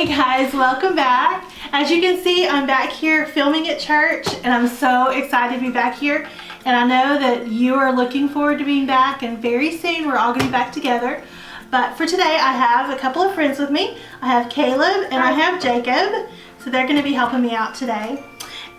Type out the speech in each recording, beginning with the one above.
Hey guys, welcome back. As you can see, I'm back here filming at church and I'm so excited to be back here. And I know that you are looking forward to being back, and very soon we're all going to be back together. But for today, I have a couple of friends with me. I have Caleb and I have Jacob. So they're going to be helping me out today.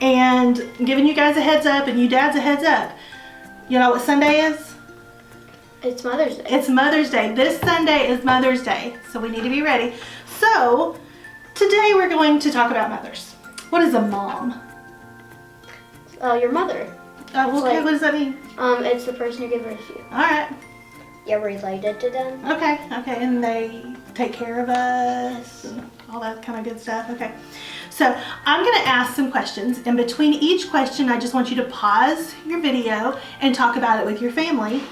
And I'm giving you guys a heads up and you dads a heads up. You know what Sunday is? It's Mother's Day. It's Mother's Day. This Sunday is Mother's Day. So we need to be ready. So today we're going to talk about mothers. What is a mom? Your mother. Okay, like, what does that mean? It's the person who gave birth to you. Alright. You're related to them. Okay, and they take care of us and all that kind of good stuff. Okay, so I'm going to ask some questions, and between each question I just want you to pause your video and talk about it with your family.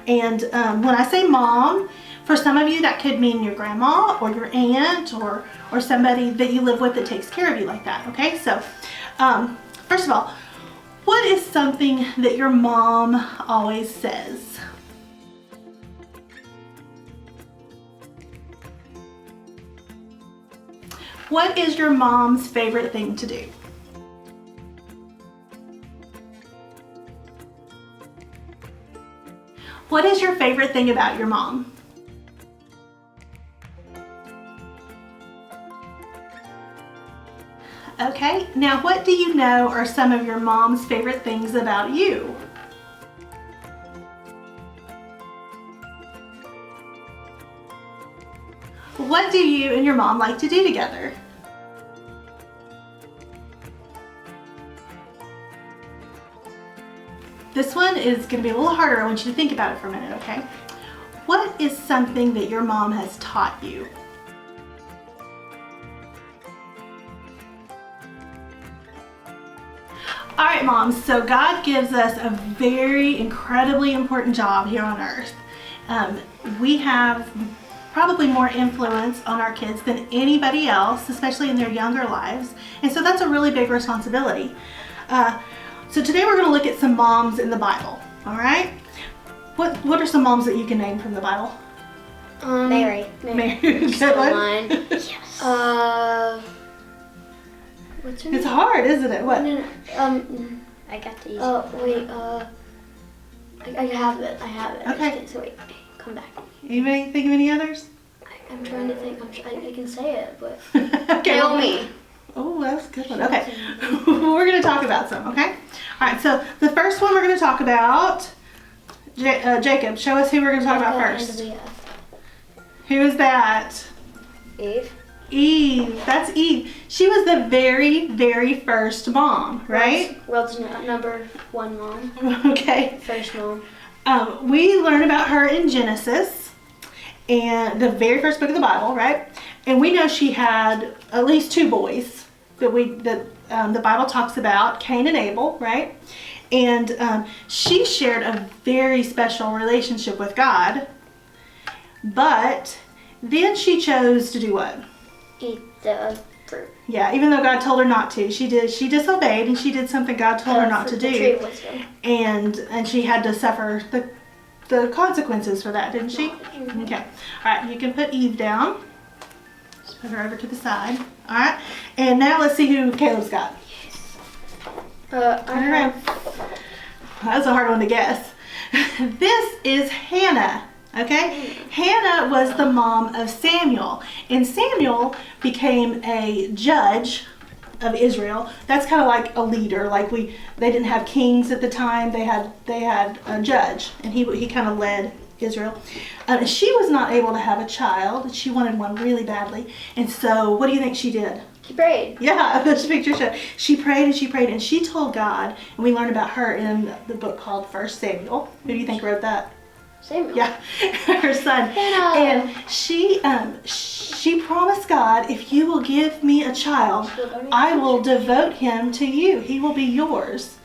And when I say mom, for some of you that could mean your grandma or your aunt or somebody that you live with that takes care of you like that. Okay, so first of all, what is something that your mom always says? What is your mom's favorite thing to do? What is your favorite thing about your mom? Okay, now what do you know are some of your mom's favorite things about you? What do you and your mom like to do together? This one is going to be a little harder. I want you to think about it for a minute, okay? What is something that your mom has taught you? All right, moms, so God gives us a very incredibly important job here on earth. We have probably more influence on our kids than anybody else, especially in their younger lives. And so that's a really big responsibility. So today we're going to look at some moms in the Bible, all right? What are some moms that you can name from the Bible? Mary. Good one. Yes. What's her name? It's hard, isn't it? What? No, I got these. Oh, wait, I have it. Okay. So wait, come back. Anybody think of any others? I'm trying to think. I can say it, but Okay. Naomi. Oh, that's a good one. Okay. We're going to talk about some, okay? All right, so the first one we're going to talk about, Jacob, show us who we're going to talk about first. Who is that? Eve. Eve. That's Eve. She was the very, very first mom, right? World's number one mom. Okay. First mom. We learn about her in Genesis, and the very first book of the Bible, right? And we know she had at least two boys that the Bible talks about, Cain and Abel, right? And she shared a very special relationship with God, but then she chose to do what? Eat the fruit. Yeah, even though God told her not to, she disobeyed, and she did something God told her not to do. Tree of wisdom. And she had to suffer the consequences for that, didn't she? Mm-hmm. Okay. All right, you can put Eve down. Just put her over to the side. All right. And now let's see who Caleb's got. Turn around. That's a hard one to guess. This is Hannah. Okay? Hannah was the mom of Samuel, and Samuel became a judge of Israel. That's kind of like a leader. Like they didn't have kings at the time. They had a judge, and he kind of led Israel. She was not able to have a child. She wanted one really badly, and so what do you think she did? She prayed. Yeah, this picture shows. She prayed and she prayed, and she told God, and we learn about her in the book called 1 Samuel. Who do you think wrote that? Samuel. Yeah, her son. Hannah. And she promised God, if you will give me a child, I will devote him to you. He will be yours.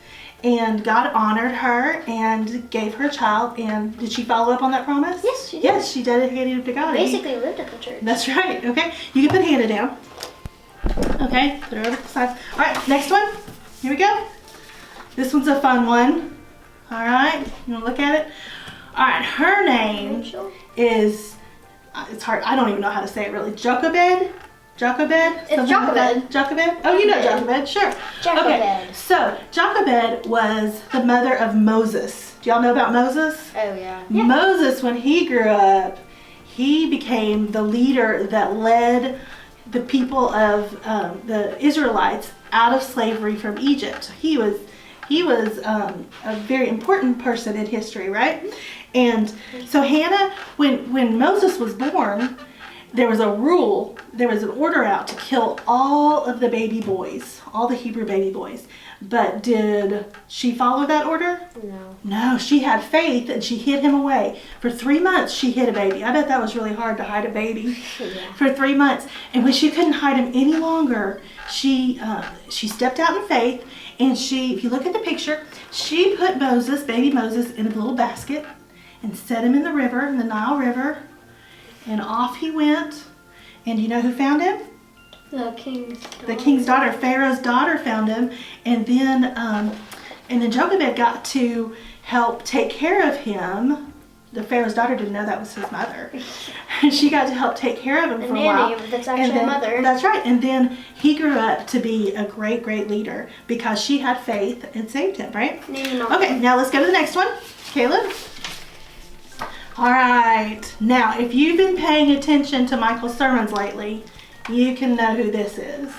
And God honored her and gave her a child. And did she follow up on that promise? Yes, she did. Yes, she dedicated him to God. Basically lived at the church. That's right. Okay, you can put Hannah down. Okay, put her over to the side. All right, next one. Here we go. This one's a fun one. All right, you want to look at it? All right, her name is, it's hard, I don't even know how to say it really. Jochebed? Jochebed? It's Something like that? Jochebed. Jochebed? Oh, you know Jochebed, sure. Jochebed. Okay, so Jochebed was the mother of Moses. Do y'all know about Moses? Oh, yeah. Moses, when he grew up, he became the leader that led the people of the Israelites out of slavery from Egypt. He was a very important person in history, right? And so Hannah, when Moses was born, there was a rule, there was an order out to kill all of the baby boys, all the Hebrew baby boys. But did she follow that order? No. No, she had faith and she hid him away. For 3 months she hid a baby. I bet that was really hard to hide a baby for 3 months. And when she couldn't hide him any longer, she stepped out in faith, and if you look at the picture, she put baby Moses in a little basket and set him in the river, in the Nile River, and off he went. And you know who found him? The king's daughter. The king's daughter, Pharaoh's daughter, found him, and then Jochebed got to help take care of him. The Pharaoh's daughter didn't know that was his mother. She got to help take care of him for a while. That's actually a mother. That's right. And then he grew up to be a great, great leader because she had faith and saved him, right? Okay, now let's go to the next one. Caleb? All right. Now, if you've been paying attention to Michael's sermons lately, you can know who this is.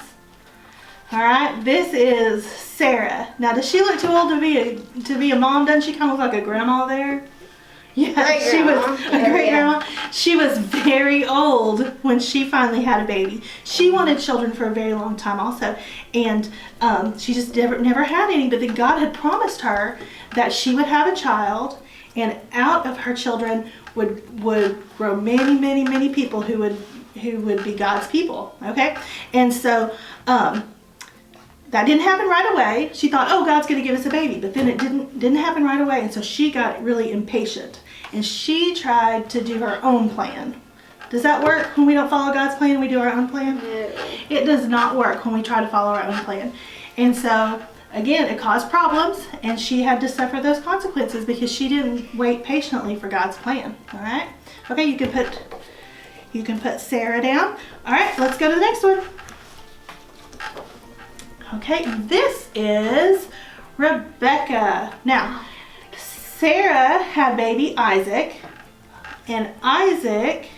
All right, this is Sarah. Now, does she look too old to be a mom? Doesn't she kind of look like a grandma there? Yeah, she was a great grandma. She was very old when she finally had a baby. She wanted children for a very long time also, and she just never had any. But then God had promised her that she would have a child, and out of her children would grow many, many, many people who would be God's people. Okay, and so that didn't happen right away. She thought, oh, God's going to give us a baby, but then it didn't happen right away, and so she got really impatient, and she tried to do her own plan. Does that work when we don't follow God's plan? We do our own plan? No. It does not work when we try to follow our own plan, and so again, it caused problems, and she had to suffer those consequences because she didn't wait patiently for God's plan. All right. Okay, you can put Sarah down. All right, let's go to the next one. Okay, this is Rebecca. Now, Sarah had baby Isaac, and Isaac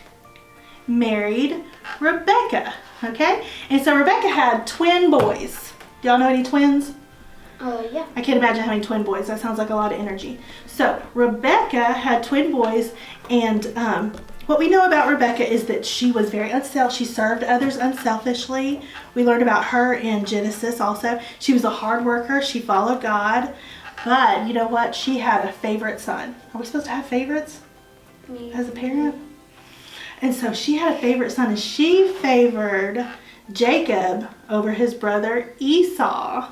married Rebecca. Okay, and so Rebecca had twin boys. Do y'all know any twins? Yeah. I can't imagine having twin boys. That sounds like a lot of energy. So Rebecca had twin boys, and what we know about Rebecca is that she was very unselfish. She served others unselfishly. We learned about her in Genesis also. She was a hard worker. She followed God. But you know what? She had a favorite son. Are we supposed to have favorites as a parent? And so she had a favorite son, and she favored Jacob over his brother Esau.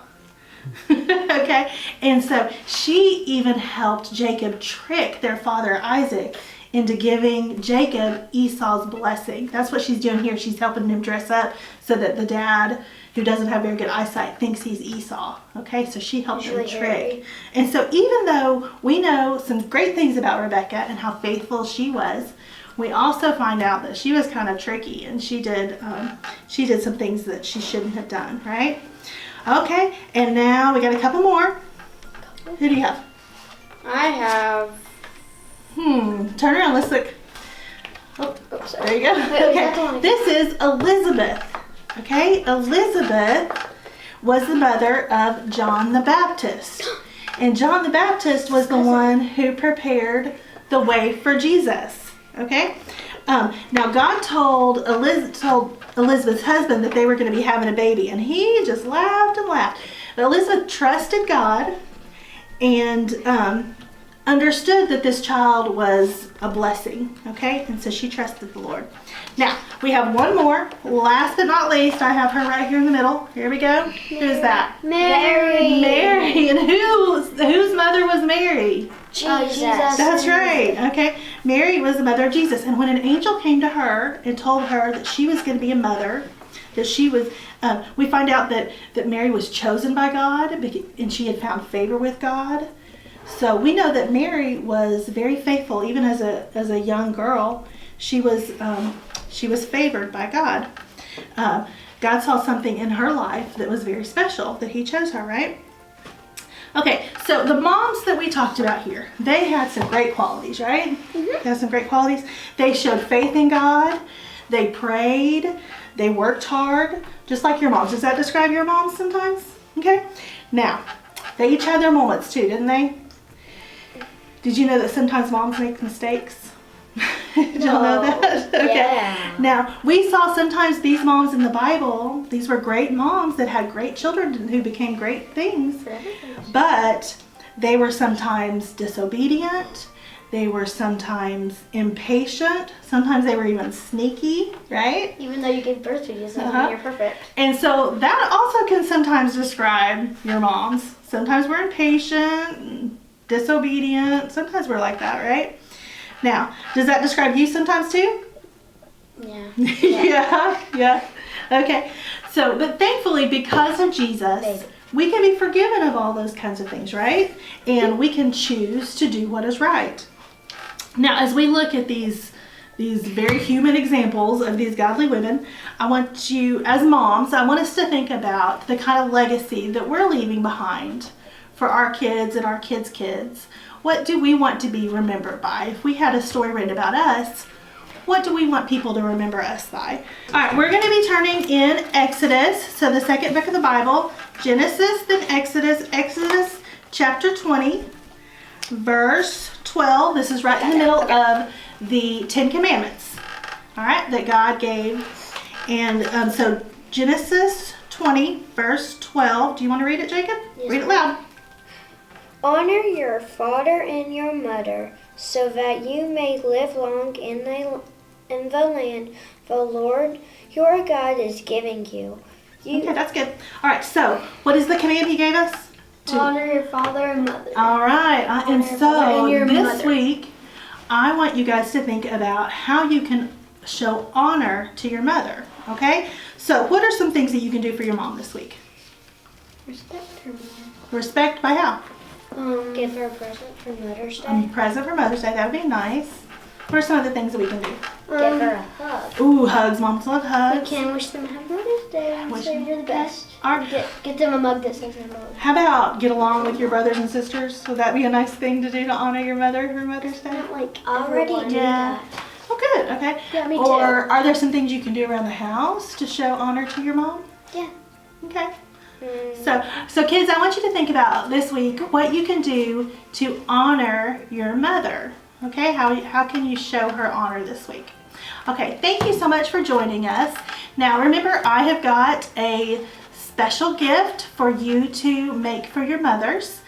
Okay, and so she even helped Jacob trick their father Isaac into giving Jacob Esau's blessing. That's what she's doing here. She's helping him dress up so that the dad, who doesn't have very good eyesight, thinks he's Esau. Okay, so she helped him trick. Hairy. And so even though we know some great things about Rebecca and how faithful she was, we also find out that she was kind of tricky, and she did some things that she shouldn't have done, right? Okay, and now we got a couple more. Who do you have? I have... Turn around, let's look. Oh, sorry. there you go. Wait, okay, this is Elizabeth. Okay, Elizabeth was the mother of John the Baptist. And John the Baptist was the one who prepared the way for Jesus. Okay? Now God told Elizabeth's husband that they were going to be having a baby, and he just laughed and laughed. But Elizabeth trusted God and understood that this child was a blessing, okay? And so she trusted the Lord. Now, we have one more. Last but not least, I have her right here in the middle. Here we go. Who's that? Mary. Mary. And whose mother was Mary? Jesus. That's right. Okay. Mary was the mother of Jesus. And when an angel came to her and told her that she was going to be a mother, that she was, we find out that Mary was chosen by God, and she had found favor with God. So we know that Mary was very faithful, even as a young girl. She was favored by God. God saw something in her life that was very special, that he chose her, right? Okay, so the moms that we talked about here, they had some great qualities, right? Mm-hmm. They had some great qualities. They showed faith in God. They prayed. They worked hard, just like your moms. Does that describe your moms sometimes? Okay. Now, they each had their moments too, didn't they? Did you know that sometimes moms make mistakes? Did y'all know that? Okay. Yeah. Now, we saw sometimes these moms in the Bible, these were great moms that had great children who became great things, but they were sometimes disobedient. They were sometimes impatient. Sometimes they were even sneaky, right? Even though you gave birth to you, doesn't mean you're perfect. And so that also can sometimes describe your moms. Sometimes we're impatient, disobedient. Sometimes we're like that, right? Now, does that describe you sometimes too? Yeah. Yeah. Okay. So, but thankfully, because of Jesus, we can be forgiven of all those kinds of things, right? And we can choose to do what is right. Now, as we look at these very human examples of these godly women, I want you, as moms, I want us to think about the kind of legacy that we're leaving behind for our kids and our kids' kids. What do we want to be remembered by? If we had a story written about us, what do we want people to remember us by? All right, we're going to be turning in Exodus, so the second book of the Bible, Genesis, then Exodus, Exodus chapter 20, verse 12. This is right in the middle of the 10 Commandments, all right, that God gave. And so Genesis 20, verse 12. Do you want to read it, Jacob? Yes. Read it loud. Honor your father and your mother, so that you may live long in the land the Lord your God is giving you. Okay, that's good. All right, so what is the command he gave us? Honor your father and mother. All right, and so and this mother. week, I want you guys to think about how you can show honor to your mother, okay? So what are some things that you can do for your mom this week? Respect her more. Respect by how? Give her a present for Mother's Day. Present for Mother's Day, that would be nice. What are some of the things that we can do? Give her a hug. Ooh, hugs. Moms love hugs. We can wish them a happy Mother's Day and Wish say them- you're the best. All right. Get them a mug that says hello. How about get along with your brothers and sisters? Would that be a nice thing to do to honor your mother for Mother's Day? Not like already do Yeah. that. Oh, good. Okay. Yeah, me too. Or are there some things you can do around the house to show honor to your mom? Yeah. Okay. So kids, I want you to think about this week what you can do to honor your mother. Okay, how can you show her honor this week? Okay, thank you so much for joining us. Now remember, I have got a special gift for you to make for your mothers,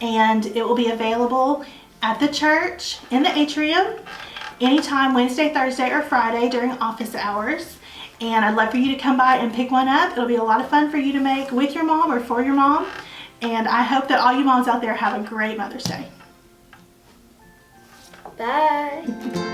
and it will be available at the church in the atrium anytime Wednesday, Thursday, or Friday during office hours. And I'd love for you to come by and pick one up. It'll be a lot of fun for you to make with your mom or for your mom. And I hope that all you moms out there have a great Mother's Day. Bye.